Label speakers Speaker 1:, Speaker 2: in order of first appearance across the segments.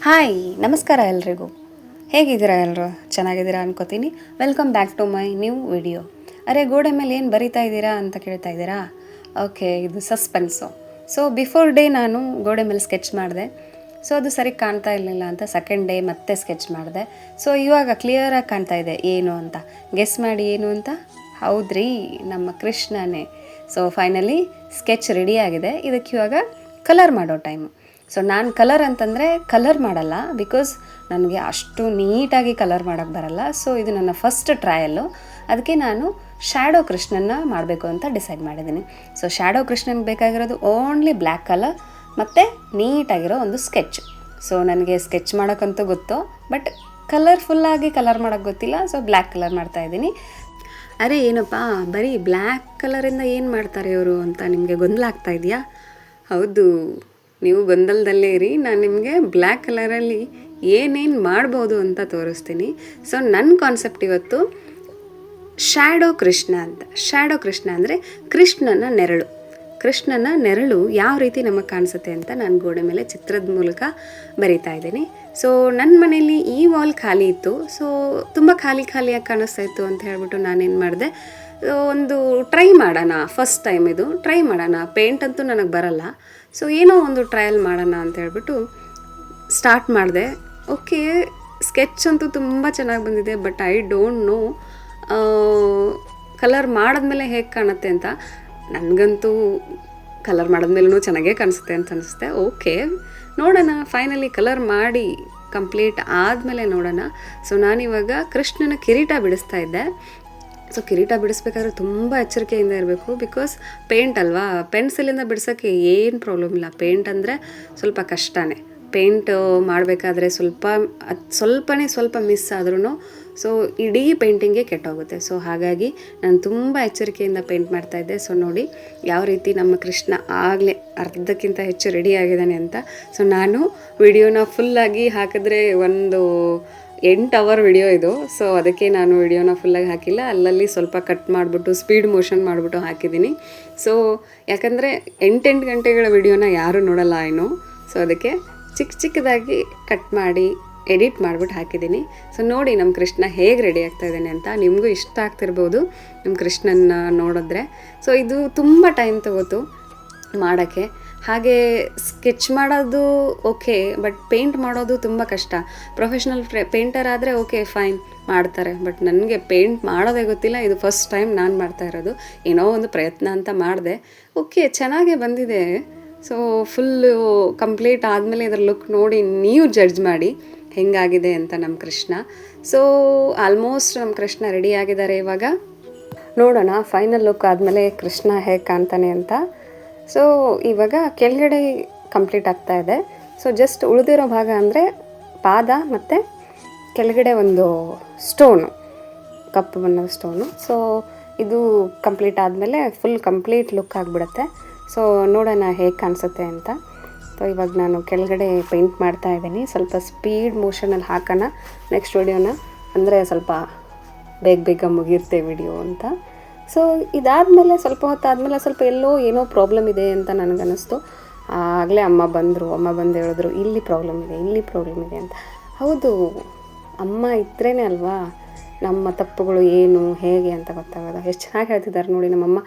Speaker 1: Hi, ನಮಸ್ಕಾರ ಎಲ್ರಿಗೂ. ಹೇಗಿದ್ದೀರಾ ಎಲ್ಲರೂ? ಚೆನ್ನಾಗಿದ್ದೀರಾ ಅನ್ಕೋತೀನಿ. Welcome back to my new video. ಗೋಡೆ ಮೇಲೆ ಏನು ಬರಿತಾ ಇದ್ದೀರಾ ಅಂತ ಕೇಳ್ತಾ ಇದ್ದೀರಾ? ಓಕೆ, ಇದು ಸಸ್ಪೆನ್ಸು. ಸೊ ಬಿಫೋರ್ ಡೇ ನಾನು ಗೋಡೆ ಮೇಲೆ ಸ್ಕೆಚ್ ಮಾಡಿದೆ. ಸೊ ಅದು ಸರಿ ಕಾಣ್ತಾ ಇರಲಿಲ್ಲ ಅಂತ ಸೆಕೆಂಡ್ ಡೇ ಮತ್ತೆ ಸ್ಕೆಚ್ ಮಾಡಿದೆ. ಸೊ ಇವಾಗ ಕ್ಲಿಯರಾಗಿ ಕಾಣ್ತಾ ಇದೆ ಏನು ಅಂತ. ಗೆಸ್ ಮಾಡಿ ಏನು ಅಂತ? ಹೌದ್ರಿ, ನಮ್ಮ ಕೃಷ್ಣನೇ. ಸೊ ಫೈನಲಿ ಸ್ಕೆಚ್ ರೆಡಿ ಆಗಿದೆ. ಇದಕ್ಕೆ ಇವಾಗ ಕಲರ್ ಮಾಡೋ ಟೈಮು. ಸೊ ನಾನು ಕಲರ್ ಅಂತಂದರೆ ಕಲರ್ ಮಾಡಲ್ಲ, ಬಿಕಾಸ್ ನನಗೆ ಅಷ್ಟು ನೀಟಾಗಿ ಕಲರ್ ಮಾಡೋಕ್ಕೆ ಬರಲ್ಲ. ಸೊ ಇದು ನನ್ನ ಫಸ್ಟ್ ಟ್ರಯಲ್ಲು. ಅದಕ್ಕೆ ನಾನು ಶ್ಯಾಡೋ ಕೃಷ್ಣನ ಮಾಡಬೇಕು ಅಂತ ಡಿಸೈಡ್ ಮಾಡಿದ್ದೀನಿ. ಸೊ ಶ್ಯಾಡೋ ಕೃಷ್ಣನ್ಗೆ ಬೇಕಾಗಿರೋದು ಓನ್ಲಿ ಬ್ಲ್ಯಾಕ್ ಕಲರ್ ಮತ್ತು ನೀಟಾಗಿರೋ ಒಂದು ಸ್ಕೆಚ್. ಸೊ ನನಗೆ ಸ್ಕೆಚ್ ಮಾಡೋಕ್ಕಂತೂ ಗೊತ್ತು, ಬಟ್ ಕಲರ್ಫುಲ್ಲಾಗಿ ಕಲರ್ ಮಾಡೋಕ್ಕೆ ಗೊತ್ತಿಲ್ಲ. ಸೊ ಬ್ಲ್ಯಾಕ್ ಕಲರ್ ಮಾಡ್ತಾಯಿದ್ದೀನಿ. ಏನಪ್ಪ ಬರೀ ಬ್ಲ್ಯಾಕ್ ಕಲರಿಂದ ಏನು ಮಾಡ್ತಾರೆ ಇವರು ಅಂತ ನಿಮಗೆ ಗೊಂದಲ ಆಗ್ತಾ ಇದೆಯಾ? ಹೌದು, ನೀವು ಗೊಂದಲದಲ್ಲೇ ಇರಿ. ನಾನು ನಿಮಗೆ ಬ್ಲ್ಯಾಕ್ ಕಲರಲ್ಲಿ ಏನೇನು ಮಾಡ್ಬೋದು ಅಂತ ತೋರಿಸ್ತೀನಿ. ಸೊ ನನ್ನ ಕಾನ್ಸೆಪ್ಟ್ ಇವತ್ತು ಶ್ಯಾಡೋ ಕೃಷ್ಣ ಅಂತ. ಶ್ಯಾಡೋ ಕೃಷ್ಣ ಅಂದರೆ ಕೃಷ್ಣನ ನೆರಳು. ಕೃಷ್ಣನ ನೆರಳು ಯಾವ ರೀತಿ ನಮಗೆ ಕಾಣಿಸುತ್ತೆ ಅಂತ ನಾನು ಗೋಡೆ ಮೇಲೆ ಚಿತ್ರದ ಮೂಲಕ ಬರಿತಾ ಇದ್ದೀನಿ. ಸೊ ನನ್ನ ಮನೆಯಲ್ಲಿ ಈ ವಾಲ್ ಖಾಲಿ ಇತ್ತು. ಸೊ ತುಂಬ ಖಾಲಿಯಾಗಿ ಕಾಣಿಸ್ತಾ ಇತ್ತು ಅಂತ ಹೇಳ್ಬಿಟ್ಟು ನಾನೇನು ಮಾಡಿದೆ, ಒಂದು ಟ್ರೈ ಮಾಡೋಣ, ಫಸ್ಟ್ ಟೈಮ್ ಇದು ಟ್ರೈ ಮಾಡೋಣ. ಪೇಂಟ್ ಅಂತೂ ನನಗೆ ಬರಲ್ಲ. ಸೊ ಏನೋ ಒಂದು ಟ್ರಯಲ್ ಮಾಡೋಣ ಅಂತ ಹೇಳ್ಬಿಟ್ಟು ಸ್ಟಾರ್ಟ್ ಮಾಡಿದೆ. ಓಕೆ, ಸ್ಕೆಚ್ ಅಂತೂ ತುಂಬ ಚೆನ್ನಾಗಿ ಬಂದಿದೆ, but I don't know colour ಮಾಡಿದ್ಮೇಲೆ ಹೇಗೆ ಕಾಣುತ್ತೆ ಅಂತ. ನನಗಂತೂ ಕಲರ್ ಮಾಡಿದ್ಮೇಲೂ ಚೆನ್ನಾಗೇ ಕಾಣಿಸುತ್ತೆ ಅಂತ ಅನಿಸುತ್ತೆ. ಓಕೆ, ನೋಡೋಣ. ಫೈನಲಿ ಕಲರ್ ಮಾಡಿ ಕಂಪ್ಲೀಟ್ ಆದಮೇಲೆ ನೋಡೋಣ. ಸೊ ನಾನಿವಾಗ ಕೃಷ್ಣನ ಕಿರೀಟ ಬಿಡಿಸ್ತಾ ಇದ್ದೆ. ಸೊ ಕಿರೀಟ ಬಿಡಿಸ್ಬೇಕಾದ್ರೆ ತುಂಬ ಎಚ್ಚರಿಕೆಯಿಂದ ಇರಬೇಕು, ಬಿಕಾಸ್ ಪೇಂಟ್ ಅಲ್ವಾ. ಪೆನ್ಸಿಲಿಂದ ಬಿಡ್ಸೋಕ್ಕೆ ಏನು ಪ್ರಾಬ್ಲಮ್ ಇಲ್ಲ. ಪೇಂಟ್ ಅಂದರೆ ಸ್ವಲ್ಪ ಕಷ್ಟನೇ. ಪೇಂಟ್ ಮಾಡಬೇಕಾದ್ರೆ ಸ್ವಲ್ಪ ಮಿಸ್ ಆದ್ರೂ ಸೊ ಇಡೀ ಪೇಂಟಿಂಗೇ ಕೆಟ್ಟೋಗುತ್ತೆ. ಸೊ ಹಾಗಾಗಿ ನಾನು ತುಂಬ ಎಚ್ಚರಿಕೆಯಿಂದ ಪೇಂಟ್ ಮಾಡ್ತಾಯಿದ್ದೆ. ಸೊ ನೋಡಿ ಯಾವ ರೀತಿ ನಮ್ಮ ಕೃಷ್ಣ ಆಗಲೇ ಅರ್ಧಕ್ಕಿಂತ ಹೆಚ್ಚು ರೆಡಿ ಆಗಿದ್ದಾನೆ ಅಂತ. ಸೊ ನಾನು ವಿಡಿಯೋನ ಫುಲ್ಲಾಗಿ ಹಾಕಿದ್ರೆ ಒಂದು 8 ಅವರ್ ವಿಡಿಯೋ ಇದು. ಸೊ ಅದಕ್ಕೆ ನಾನು ವಿಡಿಯೋನ ಫುಲ್ಲಾಗಿ ಹಾಕಿಲ್ಲ, ಅಲ್ಲಲ್ಲಿ ಸ್ವಲ್ಪ ಕಟ್ ಮಾಡಿಬಿಟ್ಟು ಸ್ಪೀಡ್ ಮೋಷನ್ ಮಾಡಿಬಿಟ್ಟು ಹಾಕಿದ್ದೀನಿ. ಸೊ ಯಾಕಂದರೆ 8 ಗಂಟೆಗಳ ವಿಡಿಯೋನ ಯಾರೂ ನೋಡಲ್ಲ ಏನೋ. ಸೊ ಅದಕ್ಕೆ ಚಿಕ್ಕದಾಗಿ ಕಟ್ ಮಾಡಿ ಎಡಿಟ್ ಮಾಡಿಬಿಟ್ಟು ಹಾಕಿದ್ದೀನಿ. ಸೊ ನೋಡಿ ನಮ್ಮ ಕೃಷ್ಣ ಹೇಗೆ ರೆಡಿ ಆಗ್ತಾ ಇದ್ದಾನೆ ಅಂತ. ನಿಮಗೂ ಇಷ್ಟ ಆಗ್ತಿರ್ಬೋದು ನಮ್ಮ ಕೃಷ್ಣನ ನೋಡಿದ್ರೆ. ಸೊ ಇದು ತುಂಬ ಟೈಮ್ ತಗೋತು ಮಾಡೋಕ್ಕೆ. ಹಾಗೆ ಸ್ಕೆಚ್ ಮಾಡೋದು ಓಕೆ, ಬಟ್ ಪೇಂಟ್ ಮಾಡೋದು ತುಂಬ ಕಷ್ಟ. ಪ್ರೊಫೆಷ್ನಲ್ ಪೇಂಟರ್ ಆದರೆ ಓಕೆ ಫೈನ್ ಮಾಡ್ತಾರೆ, ಬಟ್ ನನಗೆ ಪೇಂಟ್ ಮಾಡೋದೇ ಗೊತ್ತಿಲ್ಲ. ಇದು ಫಸ್ಟ್ ಟೈಮ್ ನಾನು ಮಾಡ್ತಾ ಇರೋದು. ಏನೋ ಒಂದು ಪ್ರಯತ್ನ ಅಂತ ಮಾಡಿದೆ. ಓಕೆ, ಚೆನ್ನಾಗೇ ಬಂದಿದೆ. ಸೊ ಫುಲ್ಲು ಕಂಪ್ಲೀಟ್ ಆದಮೇಲೆ ಇದರ ಲುಕ್ ನೋಡಿ ನೀವು ಜಡ್ಜ್ ಮಾಡಿ ಹೆಂಗಾಗಿದೆ ಅಂತ ನಮ್ಮ ಕೃಷ್ಣ. ಸೊ ಆಲ್ಮೋಸ್ಟ್ ನಮ್ಮ ಕೃಷ್ಣ ರೆಡಿ ಆಗಿದ್ದಾರೆ. ಇವಾಗ ನೋಡೋಣ ಫೈನಲ್ ಲುಕ್ ಆದಮೇಲೆ ಕೃಷ್ಣ ಹೇಗೆ ಕಾಣ್ತಾನೆ ಅಂತ. ಸೊ ಇವಾಗ ಕೆಳಗಡೆ ಕಂಪ್ಲೀಟ್ ಆಗ್ತಾ ಇದೆ. ಸೊ ಜಸ್ಟ್ ಉಳಿದಿರೋ ಭಾಗ ಅಂದರೆ ಪಾದ ಮತ್ತು ಕೆಳಗಡೆ ಒಂದು ಸ್ಟೋನು, ಕಪ್ಪು ಬಣ್ಣದ ಸ್ಟೋನು. ಸೊ ಇದು ಕಂಪ್ಲೀಟ್ ಆದಮೇಲೆ ಫುಲ್ ಕಂಪ್ಲೀಟ್ ಲುಕ್ ಆಗಿಬಿಡುತ್ತೆ. ಸೊ ನೋಡೋಣ ಹೇಗೆ ಕಾಣಿಸುತ್ತೆ ಅಂತ. ಸೊ ಇವಾಗ ನಾನು ಕೆಳಗಡೆ ಪೇಂಟ್ ಮಾಡ್ತಾ ಇದ್ದೀನಿ. ಸ್ವಲ್ಪ ಸ್ಪೀಡ್ ಮೋಷನಲ್ಲಿ ಹಾಕೋಣ ನೆಕ್ಸ್ಟ್ ವಿಡಿಯೋನ, ಅಂದರೆ ಸ್ವಲ್ಪ ಬೇಗ ಮುಗಿಯುತ್ತೆ ವಿಡಿಯೋ ಅಂತ. ಸೊ ಇದಾದಮೇಲೆ ಸ್ವಲ್ಪ ಹೊತ್ತಾದಮೇಲೆ ಸ್ವಲ್ಪ ಎಲ್ಲೋ ಏನೋ ಪ್ರಾಬ್ಲಮ್ ಇದೆ ಅಂತ ನನಗನ್ನಿಸ್ತು. ಆಗಲೇ ಅಮ್ಮ ಬಂದು ಹೇಳಿದ್ರು ಇಲ್ಲಿ ಪ್ರಾಬ್ಲಮ್ ಇದೆ ಅಂತ. ಹೌದು, ಅಮ್ಮ ಇದ್ರೇ ಅಲ್ವಾ ನಮ್ಮ ತಪ್ಪುಗಳು ಏನು ಹೇಗೆ ಅಂತ ಗೊತ್ತಾಗೋದು. ಎಷ್ಟು ಚೆನ್ನಾಗಿ ಹೇಳ್ತಿದ್ದಾರೆ ನೋಡಿ ನಮ್ಮಮ್ಮ.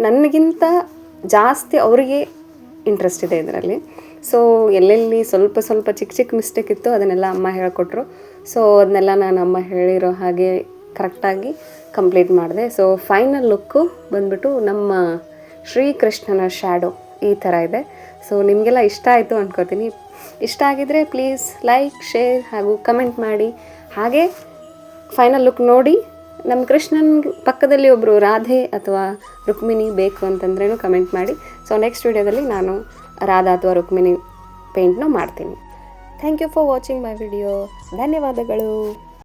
Speaker 1: ನನಗಿಂತ ಜಾಸ್ತಿ ಅವರಿಗೆ ಇಂಟ್ರೆಸ್ಟ್ ಇದೆ ಇದರಲ್ಲಿ. ಸೊ ಎಲ್ಲೆಲ್ಲಿ ಸ್ವಲ್ಪ ಚಿಕ್ಕ ಮಿಸ್ಟೇಕ್ ಇತ್ತು ಅದನ್ನೆಲ್ಲ ಅಮ್ಮ ಹೇಳಿಕೊಟ್ರು. ಸೊ ಅದನ್ನೆಲ್ಲ ನಾನು ಅಮ್ಮ ಹೇಳಿರೋ ಹಾಗೆ ಕರೆಕ್ಟಾಗಿ ಕಂಪ್ಲೀಟ್ ಮಾಡಿದೆ. ಸೊ ಫೈನಲ್ ಲುಕ್ಕು ಬಂದ್ಬಿಟ್ಟು ನಮ್ಮ ಶ್ರೀಕೃಷ್ಣನ ಶ್ಯಾಡೋ ಈ ಥರ ಇದೆ. ಸೊ ನಿಮಗೆಲ್ಲ ಇಷ್ಟ ಆಯಿತು ಅಂದ್ಕೋತೀನಿ. ಇಷ್ಟ ಆಗಿದರೆ ಪ್ಲೀಸ್ ಲೈಕ್, ಶೇರ್ ಹಾಗೂ ಕಮೆಂಟ್ ಮಾಡಿ. ಹಾಗೆ ಫೈನಲ್ ಲುಕ್ ನೋಡಿ ನಮ್ಮ ಕೃಷ್ಣನ ಪಕ್ಕದಲ್ಲಿ ಒಬ್ಬರು ರಾಧೆ ಅಥವಾ ರುಕ್ಮಿಣಿ ಬೇಕು ಅಂತಂದ್ರೂ ಕಮೆಂಟ್ ಮಾಡಿ. ಸೊ ನೆಕ್ಸ್ಟ್ ವಿಡಿಯೋದಲ್ಲಿ ನಾನು ರಾಧಾ ಅಥವಾ ರುಕ್ಮಿಣಿ ಪೇಂಟ್ನೂ ಮಾಡ್ತೀನಿ. Thank you for watching my video. ಧನ್ಯವಾದಗಳು.